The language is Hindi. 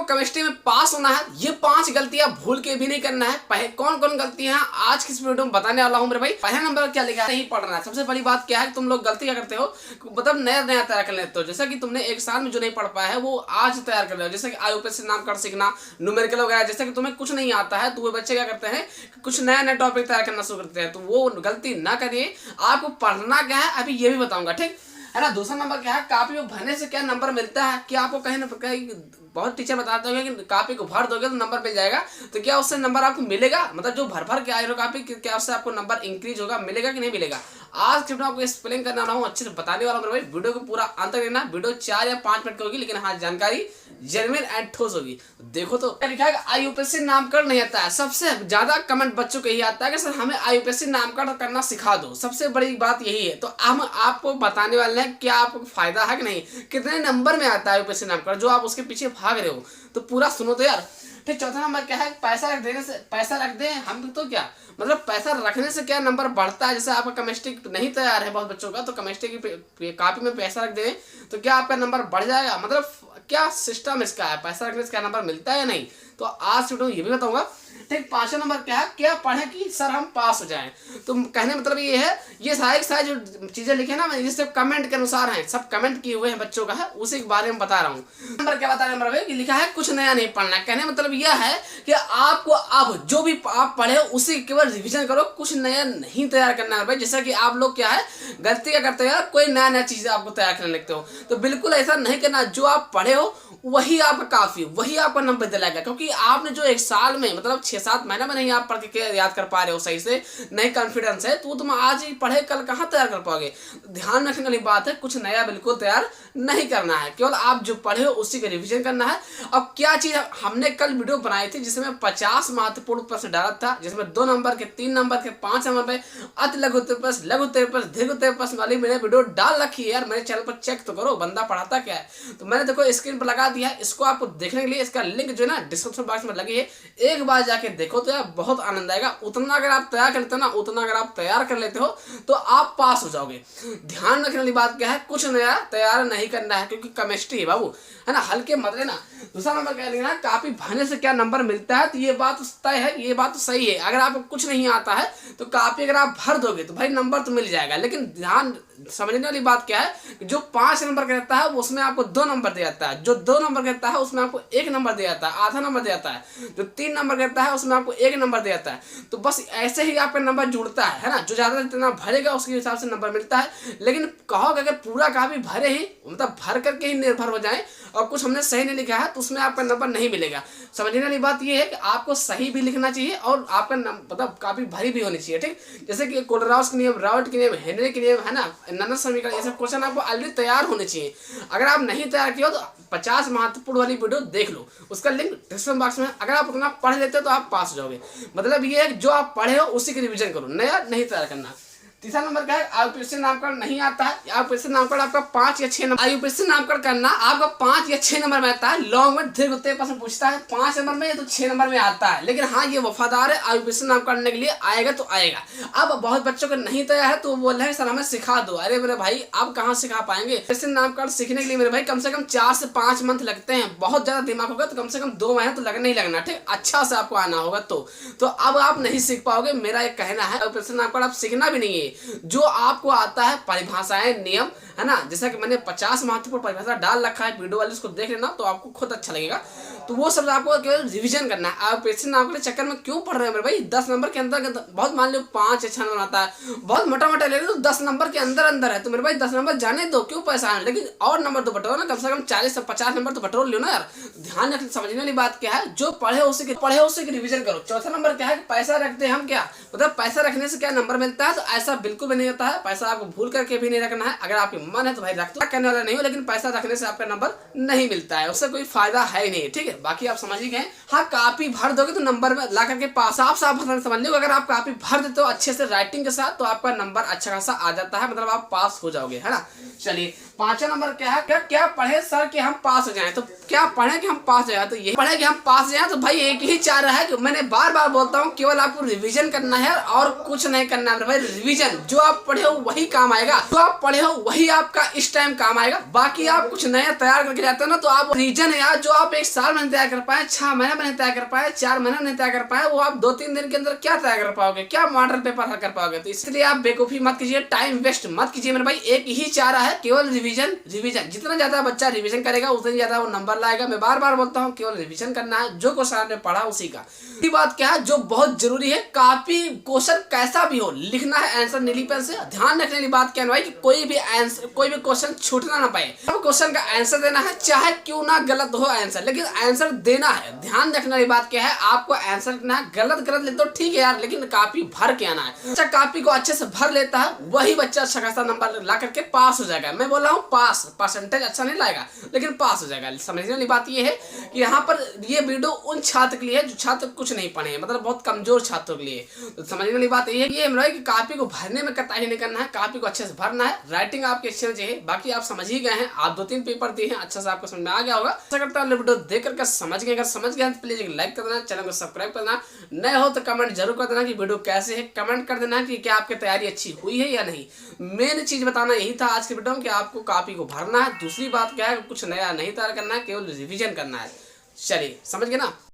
केमिस्ट्री में पास होना है, ये 5 गलतियां भूल के भी नहीं करना है। कौन कौन गलतियां आज की इस वीडियो में बताने वाला हूं मेरे भाई। पहला नंबर क्या लिखा है, नहीं पढ़ना है। सबसे बड़ी बात क्या है, तुम लोग गलती क्या करते हो, मतलब नया नया तैयार कर लेते हो। जैसा कि तुमने एक साल में जो नहीं पढ़ पाया है वो आज तैयार कर रहे हो। जैसे कि IUPAC नामकरण सीखना, न्यूमेरिकल वगैरह, जैसे कि तुम्हें कुछ नहीं आता है तो वो बच्चे क्या करते हैं, कुछ नया नया टॉपिक तैयार करना शुरू करते हैं। तो वो गलती ना करिए। आपको पढ़ना क्या है अभी ये भी बताऊंगा, ठीक है ना। दूसरा नंबर क्या है, कापी में भरने से क्या नंबर मिलता है। क्या आपको कहीं ना कहीं बहुत टीचर बताते होंगे कि कापी को भर दोगे तो नंबर मिल जाएगा, तो क्या उससे नंबर आपको मिलेगा? मतलब जो भर भर के आए हो कापी, क्या उससे आपको नंबर इंक्रीज होगा, मिलेगा कि नहीं मिलेगा? आज के वीडियो आपको एक्सप्लेन करना रहा हूँ, अच्छे से बताने वाला हूँ भाई। वीडियो को पूरा अंत तक देखना। वीडियो 4 या 5 मिनट की होगी, लेकिन हाँ जानकारी जेन्युइन एंड ठोस होगी। देखो तो क्या लिखा है, IUPAC नामकरण नहीं आता है। सबसे ज्यादा कमेंट बच्चों को यही आता है कि सर हमें IUPAC नामकरण करना सिखा दो। सबसे बड़ी बात यही है। तो हम आपको बताने वाले हैं क्या आपको फायदा है कि नहीं, कितने नंबर में आता है IUPAC नामकरण, जो आप उसके पीछे भाग रहे हो। तो पूरा सुनो तो यार। फिर चौथा नंबर क्या है, पैसा रख देने से, पैसा रख दें हम तो क्या मतलब पैसा रखने से क्या नंबर बढ़ता है। जैसे आपका केमिस्ट्री नहीं तैयार है बहुत बच्चों का, तो केमिस्ट्री की कापी में पैसा रख दें तो क्या आपका नंबर बढ़ जाएगा? मतलब क्या सिस्टम इसका है, पैसा रखने से क्या नंबर मिलता है या नहीं, तो आज वीडियो ये भी बताऊंगा। ठीक, 5वां नंबर क्या है, क्या पढ़ें कि सर हम पास हो जाएं। तो कहने मतलब ये है, ये सारी जो चीजें लिखे ना, ये सब कमेंट के अनुसार हैं, सब कमेंट किए हुए हैं बच्चों का है, उसी के बारे में बता रहा हूँ। नंबर क्या बता रहे हैं मेरे भाई, लिखा है कुछ नया नहीं पढ़ना। कहने मतलब यह है कि आपको अब जो भी आप पढ़े उसी केवल रिविजन करो, कुछ नया नहीं तैयार करना है भाई। जैसा कि आप लोग क्या है गलती क्या करते हैं, कोई नया नया चीज आपको तैयार करने लगते हो, तो बिल्कुल ऐसा नहीं करना। जो आप पढ़े हो वही आपका काफी, वही आपका नंबर दिलाएगा। क्योंकि आपने जो एक साल में मतलब 6-7 महीने में नहीं आप पढ़ के याद कर पा रहे हो सही से, नहीं कॉन्फिडेंस है, तो तुम आज ही पढ़े कल कहाँ तैयार कर पाओगे। ध्यान रखने वाली बात है, कुछ नया बिल्कुल तैयार नहीं करना है, केवल आप जो पढ़े हो उसी का रिविजन करना है। अब क्या चीज हमने कल वीडियो बनाई थी जिसमें 50 महत्वपूर्ण प्रश्न डाला था, जिसमें 2 नंबर के, 3 नंबर के, 5 नंबर पे अति लघु उत्तर प्रश्न, लघु उत्तर प्रश्न, दीर्घ उत्तर प्रश्न वाली मैंने वीडियो डाल रखी है यार। मेरे चैनल पर चेक तो करो, बंदा पढ़ाता क्या है। तो मैंने देखो स्क्रीन पर लगा दिया है, इसको आपको देखने के लिए इसका लिंक जो है ना डिस्क्रिप्शन बॉक्स में लगी है, एक बार जाके देखो तो यार बहुत आनंद आएगा। उतना अगर आप तैयार कर लेते हो ना, उतना अगर आप तैयार कर लेते हो तो आप पास हो जाओगे। ध्यान रखने वाली बात क्या है, कुछ नया तैयार नहीं करना है, क्योंकि केमिस्ट्री है बाबू, है ना, हल्के मत लेना। दूसरा नंबर क्या लेना, कापी भरने से क्या नंबर मिलता है, तो ये बात तय है, ये बात तो सही है। अगर आपको कुछ नहीं आता है तो कापी अगर आप भर दोगे तो भाई नंबर तो मिल जाएगा। लेकिन ध्यान समझने वाली बात क्या है, जो 5 नंबर का रहता है उसमें आपको 2 नंबर दिया जाता है, जो 2 नंबर का रहता है उसमें आपको 1 नंबर दिया जाता है, आधा नंबर दिया जाता है, जो 3 नंबर का रहता है उसमें आपको 1 नंबर दिया जाता है। तो बस ऐसे ही आपका नंबर जुड़ता है ना, जो ज्यादा जितना भरेगा उसके हिसाब से नंबर मिलता है। लेकिन कहोगे अगर पूरा कापी भरे ही, मतलब भर करके ही निर्भर हो जाए और कुछ हमने सही नहीं लिखा है तो उसमें आपका नंबर नहीं मिलेगा। समझने वाली बात यह है कि आपको सही भी लिखना चाहिए और आपका मतलब काफी भरी भी होनी चाहिए। ठीक, जैसे कि कोलराउस के नियम, राउट के नियम, हेनरी के नियम, है ना, ननस समीकरण, ये सब क्वेश्चन आपको ऑलरेडी तैयार होने चाहिए। अगर आप नहीं तैयार किया तो 50 महत्वपूर्ण वाली वीडियो देख लो, उसका लिंक डिस्क्रिप्शन बॉक्स में। अगर आप उतना पढ़ लेते हो तो आप पास हो जाओगे। मतलब ये है जो आप पढ़े हो उसी की रिविजन करो, नया नहीं तैयार करना। तीसरा नंबर क्या है, IUPAC नामकरण नहीं आता है। IUPAC नामकरण आपका 5 या 6 नंबर, IUPAC नामकरण करना आपका 5 या 6 नंबर में आता है। लॉन्ग में दीर्घ उत्तर प्रश्न पूछता है 5 नंबर में या तो 6 नंबर में आता है। लेकिन हाँ ये वफादार है, IUPAC नामकरण करने के लिए आएगा तो आएगा। अब बहुत बच्चों को नहीं तैयार है तो बोल रहे हैं सर हमें सिखा दो। अरे मेरे भाई आप कहाँ सिखा पाएंगे। IUPAC नामकरण सीखने के लिए मेरे भाई कम से कम 4 से 5 मंथ लगते हैं। बहुत ज्यादा दिमाग होगा तो कम से कम 2 महीने तो लगना ही लगना। ठीक, अच्छा से आपको आना होगा तो अब आप नहीं सीख पाओगे, मेरा एक कहना है। IUPAC नामकरण आप सीखना भी नहीं है, जो आपको आता है परिभाषाएं, नियम, है ना, जैसा कि मैंने 50 महत्वपूर्ण परिभाषा डाल रखा है, वीडियो वाले उसको देख लेना तो आपको खुद अच्छा लगेगा। तो वो सब आपको केवल रिवीजन करना है। आप IUPAC नामकरण के चक्कर में क्यों पढ़ रहे हैं मेरे भाई। 10 नंबर के अंदर बहुत, मान लो 5 या 6 नंबर आता है, बहुत मोटा मोटा ले लो, 10 नंबर के अंदर अंदर है तो मेरे भाई 10 नंबर जाने दो, क्यों पैसा है। लेकिन और नंबर तो बटोरो ना, कम से कम 40 से 50 नंबर तो बटोर लो ना यार। ध्यान रखने समझने वाली बात क्या है, जो पढ़े उसी की रिविजन करो। चौथा नंबर क्या है, पैसा रखते हैं हम क्या, मतलब पैसा रखने से क्या नंबर मिलता है, तो ऐसा बिल्कुल भी नहीं होता है। पैसा आपको भूल करके भी नहीं रखना है। अगर आपके मन है तो भाई रख दो, करने वाला नहीं हो, लेकिन पैसा रखने से आपका नंबर नहीं मिलता है, उससे कोई फायदा है ही नहीं। ठीक है, बाकी आप समझ ही गए। हाँ, कापी भर दोगे तो नंबर में ला करके पास, साफ समझ लो। अगर आप कापी भर देते हो अच्छे से राइटिंग के साथ तो आपका नंबर अच्छा खासा आ जाता है, मतलब आप पास हो जाओगे, है ना। चलिए 5वां नंबर क्या है, क्या पढ़े सर कि हम पास हो जाएं। तो क्या पढ़े कि हम पास हो जाए, तो ये पढ़े कि हम पास हो जाए। तो भाई एक ही चाह रहा है कि मैंने बार बार बोलता हूँ, केवल आपको रिवीजन करना है और कुछ नहीं करना है भाई। रिवीजन, जो आप पढ़े हो वही काम आएगा, जो आप पढ़े हो वही आपका इस टाइम काम आएगा। बाकी आप कुछ नया तैयार करके जाते हो ना, तो आप रीजन है यार, जो आप एक साल में नहीं तैयार कर पाए, 6 महीने में नहीं तैयार कर पाए, 4 महीने में नहीं तैयार कर पाए, वो आप 2-3 दिन के अंदर क्या तैयार कर पाओगे, क्या मॉडल पेपर हल कर पाओगे। तो इसलिए आप बेवकूफी मत कीजिए, टाइम वेस्ट मत कीजिए मेरे भाई। एक ही चारा है, केवल रिवीजन। रिवीजन जितना ज्यादा बच्चा रिवीजन करेगा उतनी ज्यादा वो नंबर लाएगा। मैं बार बार बोलता हूँ केवल रिवीजन करना है, जो क्वेश्चन आपने पढ़ा उसी का। ये बात क्या है जो बहुत जरूरी है, कॉपी क्वेश्चन कैसा भी हो लिखना है, आंसर नीली पेन से। ध्यान रखने वाली बात क्या है भाई कि कोई भी क्वेश्चन छूटना ना पाए। अब क्वेश्चन का आंसर देना है, चाहे क्यों ना गलत हो आंसर, लेकिन आंसर देना है। ध्यान रखने वाली बात क्या है, आपको आंसर लिखना है, गलत ले तो ठीक है यार, लेकिन कॉपी भर के आना है। अच्छा कॉपी को अच्छे से भर लेता है वही बच्चा अच्छा खासा नंबर ला करके पास हो जाएगा। मैं बोल रहा हूँ पास, परसेंटेज अच्छा नहीं लाएगा लेकिन पास हो जाएगा। समझने वाली बात ये है कि यहाँ पर ये वीडियो उन छात्र के लिए है जो छात्र कुछ नहीं पढ़े हैं, मतलब बहुत कमजोर छात्रों के लिए। तो समझने वाली बात ये है कि कॉपी को भरने में कताही नहीं करना है, कॉपी को अच्छे से भरना है, राइटिंग आपकी अच्छी चाहिए। बाकी आप समझ ही गए हैं, आप 2-3 पेपर दिए हैं, अच्छा से आपको समझ में आ गया होगा। आशा करता हूँ वीडियो देख करके समझ गए। अगर समझ गए तो प्लीज लाइक कर देना, चैनल को सब्सक्राइब करना, नए हो तो कमेंट जरूर कर देना कि वीडियो कैसे है। कमेंट कर देना कि क्या आपकी तैयारी अच्छी हुई है या नहीं। मेन चीज बताना यही था आज की वीडियो में कि आपको कॉपी को भरना है। दूसरी बात क्या है, कुछ नया नहीं तैयार करना है, केवल रिवीजन करना है। चलिए समझ गए ना।